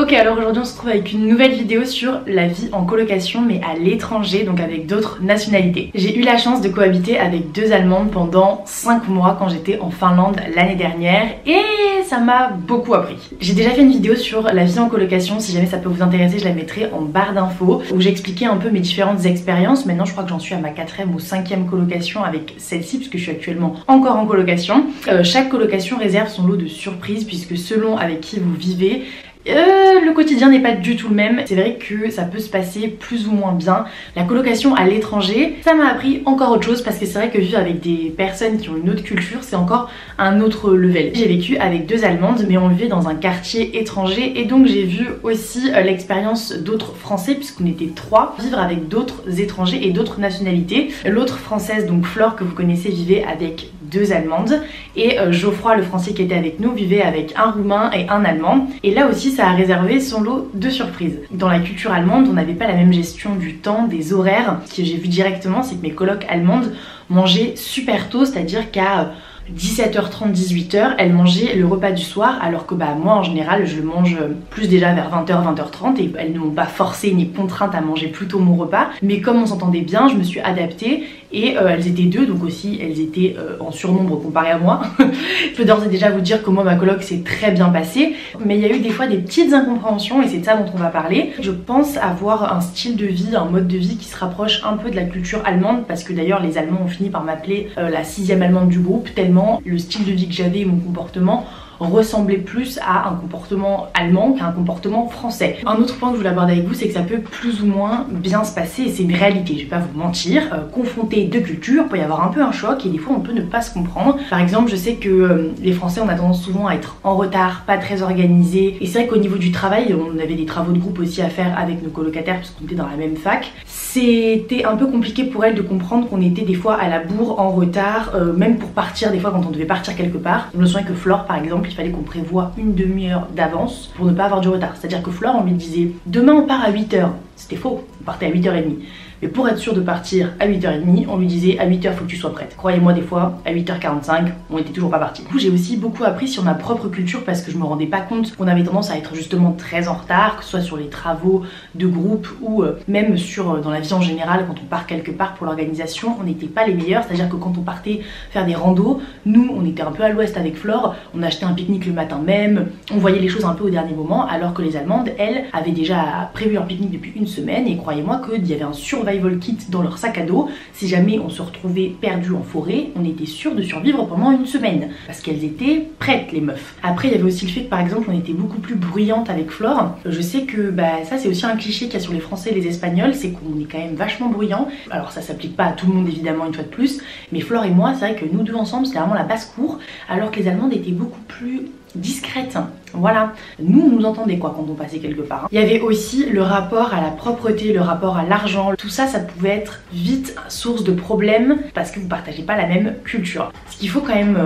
Ok, alors aujourd'hui on se retrouve avec une nouvelle vidéo sur la vie en colocation mais à l'étranger, donc avec d'autres nationalités. J'ai eu la chance de cohabiter avec deux Allemandes pendant 5 mois quand j'étais en Finlande l'année dernière et ça m'a beaucoup appris. J'ai déjà fait une vidéo sur la vie en colocation, si jamais ça peut vous intéresser je la mettrai en barre d'infos où j'expliquais un peu mes différentes expériences. Maintenant je crois que j'en suis à ma 4e ou 5e colocation avec celle-ci puisque je suis actuellement encore en colocation. Chaque colocation réserve son lot de surprises puisque selon avec qui vous vivez, le quotidien n'est pas du tout le même. C'est vrai que ça peut se passer plus ou moins bien. La colocation à l'étranger, ça m'a appris encore autre chose parce que c'est vrai que vivre avec des personnes qui ont une autre culture, c'est encore un autre level. J'ai vécu avec deux Allemandes mais on vivait dans un quartier étranger et donc j'ai vu aussi l'expérience d'autres Français puisqu'on était 3, vivre avec d'autres étrangers et d'autres nationalités. L'autre Française, donc Flore que vous connaissez, vivait avec deux Allemandes et Geoffroy, le Français qui était avec nous, vivait avec un Roumain et un Allemand. Et là aussi ça a réservé son lot de surprises. Dans la culture allemande, on n'avait pas la même gestion du temps, des horaires. Ce que j'ai vu directement, c'est que mes colocs allemandes mangeaient super tôt, c'est-à-dire qu'à 17h30, 18h, elles mangeaient le repas du soir, alors que moi en général je le mange plus déjà vers 20h, 20h30 et elles ne m'ont pas forcé ni contrainte à manger plus tôt mon repas. Mais comme on s'entendait bien, je me suis adaptée et elles étaient deux, donc aussi elles étaient en surnombre comparé à moi. Je peux d'ores et déjà vous dire que moi ma coloc s'est très bien passée, mais il y a eu des fois des petites incompréhensions et c'est de ça dont on va parler. Je pense avoir un style de vie, un mode de vie qui se rapproche un peu de la culture allemande parce que d'ailleurs les Allemands ont fini par m'appeler la 6e allemande du groupe tellement le style de vie que j'avais et mon comportement ressemblait plus à un comportement allemand qu'à un comportement français. Un autre point que je voulais aborder avec vous, c'est que ça peut plus ou moins bien se passer et c'est une réalité, je vais pas vous mentir. Confronter deux cultures, peut y avoir un peu un choc et des fois on peut ne pas se comprendre. Par exemple, je sais que les Français on a tendance souvent à être en retard, pas très organisés et c'est vrai qu'au niveau du travail, on avait des travaux de groupe aussi à faire avec nos colocataires parce qu'on était dans la même fac. C'était un peu compliqué pour elles de comprendre qu'on était des fois à la bourre, en retard, même pour partir, des fois quand on devait partir quelque part. Je me souviens que Flore par exemple, il fallait qu'on prévoie une demi-heure d'avance pour ne pas avoir du retard. C'est-à-dire que Flore, on lui disait demain on part à 8h. C'était faux, on partait à 8h30. Mais pour être sûr de partir à 8h30, on lui disait à 8h faut que tu sois prête. Croyez-moi, des fois, à 8h45, on était toujours pas parti. Du coup, j'ai aussi beaucoup appris sur ma propre culture parce que je me rendais pas compte qu'on avait tendance à être justement très en retard, que ce soit sur les travaux de groupe ou même dans la vie en général, quand on part quelque part pour l'organisation, on n'était pas les meilleurs. C'est-à-dire que quand on partait faire des randos, nous, on était un peu à l'ouest avec Flore, on achetait un pique-nique le matin même, on voyait les choses un peu au dernier moment, alors que les Allemandes, elles, avaient déjà prévu un pique-nique depuis une semaine et croyez-moi qu'il y avait un survival kit dans leur sac à dos. Si jamais on se retrouvait perdu en forêt, on était sûr de survivre pendant une semaine parce qu'elles étaient prêtes les meufs. Après il y avait aussi le fait que par exemple on était beaucoup plus bruyante avec Flore. Je sais que ça c'est aussi un cliché qu'il y a sur les Français et les Espagnols, c'est qu'on est quand même vachement bruyant. Alors ça s'applique pas à tout le monde évidemment une fois de plus, mais Flore et moi c'est vrai que nous deux ensemble c'était vraiment la basse-cour alors que les Allemandes étaient beaucoup plus discrète, voilà. Nous, on nous entendait quoi quand on passait quelque part. Il y avait aussi le rapport à la propreté, le rapport à l'argent. Tout ça, ça pouvait être vite source de problèmes parce que vous partagez pas la même culture. Ce qu'il faut quand même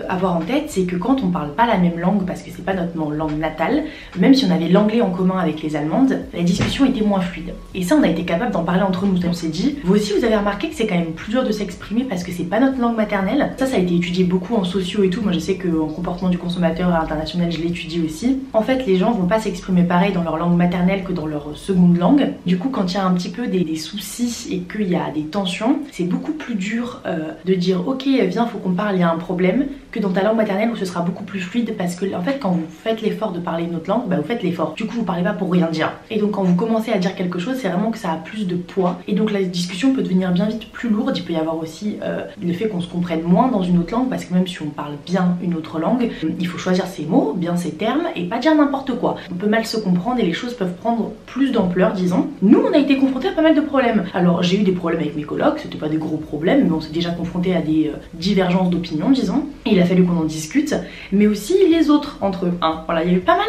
avoir en tête, c'est que quand on parle pas la même langue, parce que c'est pas notre langue natale, même si on avait l'anglais en commun avec les Allemandes, la discussion était moins fluide. Et ça, on a été capable d'en parler entre nous. On s'est dit, vous aussi, vous avez remarqué que c'est quand même plus dur de s'exprimer parce que c'est pas notre langue maternelle. Ça a été étudié beaucoup en sociaux et tout. Moi, je sais qu'en comportement du consommateur international, je l'étudie aussi. En fait, les gens vont pas s'exprimer pareil dans leur langue maternelle que dans leur seconde langue. Du coup, quand il y a un petit peu des soucis et qu'il y a des tensions, c'est beaucoup plus dur de dire ok, viens, faut qu'on parle, il y a un problème, que dans ta langue maternelle où ce sera beaucoup plus fluide parce que en fait, quand vous faites l'effort de parler une autre langue, vous faites l'effort. Du coup, vous parlez pas pour rien dire. Et donc, quand vous commencez à dire quelque chose, c'est vraiment que ça a plus de poids. Et donc, la discussion peut devenir bien vite plus lourde. Il peut y avoir aussi le fait qu'on se comprenne moins dans une autre langue parce que même si on parle bien une autre langue, il faut choisir ses mots, bien ses termes et pas dire n'importe quoi. On peut mal se comprendre et les choses peuvent prendre plus d'ampleur, disons. Nous, on a été confrontés à pas mal de problèmes. Alors, j'ai eu des problèmes avec mes colocs, c'était pas des gros problèmes, mais on s'est déjà confrontés à des divergences d'opinion, disons. Et il a fallu qu'on en discute, mais aussi les autres entre eux. Voilà, il y a eu pas mal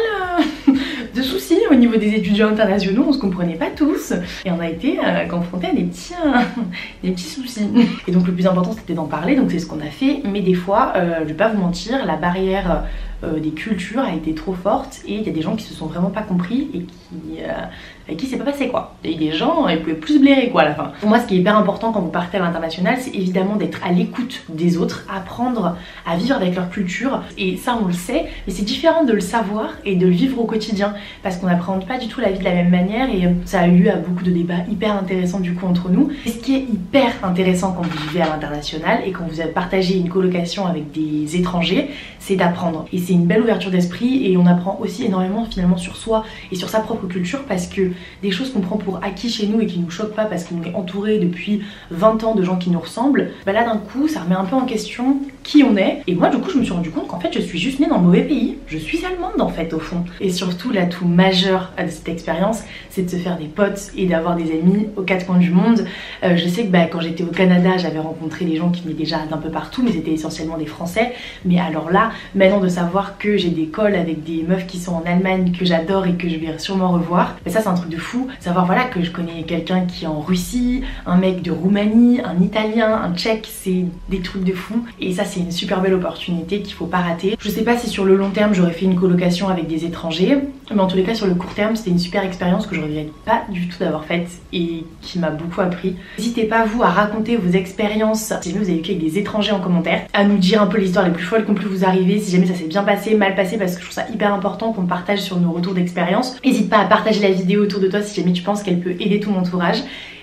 de soucis au niveau des étudiants internationaux, on se comprenait pas tous et on a été confrontés à des petits soucis. Et donc le plus important c'était d'en parler, donc c'est ce qu'on a fait, mais des fois, je vais pas vous mentir, la barrière des cultures a été trop forte et il y a des gens qui se sont vraiment pas compris et avec qui c'est pas passé quoi. Il y a eu des gens, ils pouvaient plus se blairer quoi à la fin. Pour moi ce qui est hyper important quand vous partez à l'international, c'est évidemment d'être à l'écoute des autres, apprendre à vivre avec leur culture, et ça on le sait, mais c'est différent de le savoir et de le vivre au quotidien parce qu'on n'appréhende pas du tout la vie de la même manière, et ça a eu lieu à beaucoup de débats hyper intéressants du coup entre nous. Et ce qui est hyper intéressant quand vous vivez à l'international et quand vous avez partagé une colocation avec des étrangers, c'est d'apprendre, et c'est une belle ouverture d'esprit, et on apprend aussi énormément finalement sur soi et sur sa propre culture, parce que des choses qu'on prend pour acquis chez nous et qui nous choquent pas parce qu'on est entouré depuis 20 ans de gens qui nous ressemblent, bah là d'un coup ça remet un peu en question qui on est. Et moi du coup je me suis rendu compte qu'en fait je suis juste née dans le mauvais pays, je suis allemande en fait au fond. Et surtout l'atout majeur de cette expérience, c'est de se faire des potes et d'avoir des amis aux quatre coins du monde. Je sais que quand j'étais au Canada j'avais rencontré des gens qui venaient déjà d'un peu partout, mais c'était essentiellement des Français. Mais alors là, maintenant de savoir que j'ai des calls avec des meufs qui sont en Allemagne que j'adore et que je vais sûrement revoir, mais ça c'est un truc de fou. Savoir voilà que je connais quelqu'un qui est en Russie, un mec de Roumanie, un Italien, un Tchèque, c'est des trucs de fou. Et ça c'est une super belle opportunité qu'il faut pas rater. Je sais pas si sur le long terme j'aurais fait une colocation avec des étrangers, mais en tous les cas sur le court terme c'était une super expérience que je regrette pas du tout d'avoir faite et qui m'a beaucoup appris. N'hésitez pas vous à raconter vos expériences, si jamais vous avez vécu avec des étrangers en commentaire, à nous dire un peu les histoires les plus folles qui ont pu vous arriver, si jamais ça s'est bien passé, mal passé, parce que je trouve ça hyper important qu'on partage sur nos retours d'expérience. N'hésite pas à partager la vidéo autour de toi si jamais tu penses qu'elle peut aider ton entourage.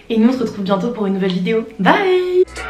Et nous on se retrouve bientôt pour une nouvelle vidéo. Bye!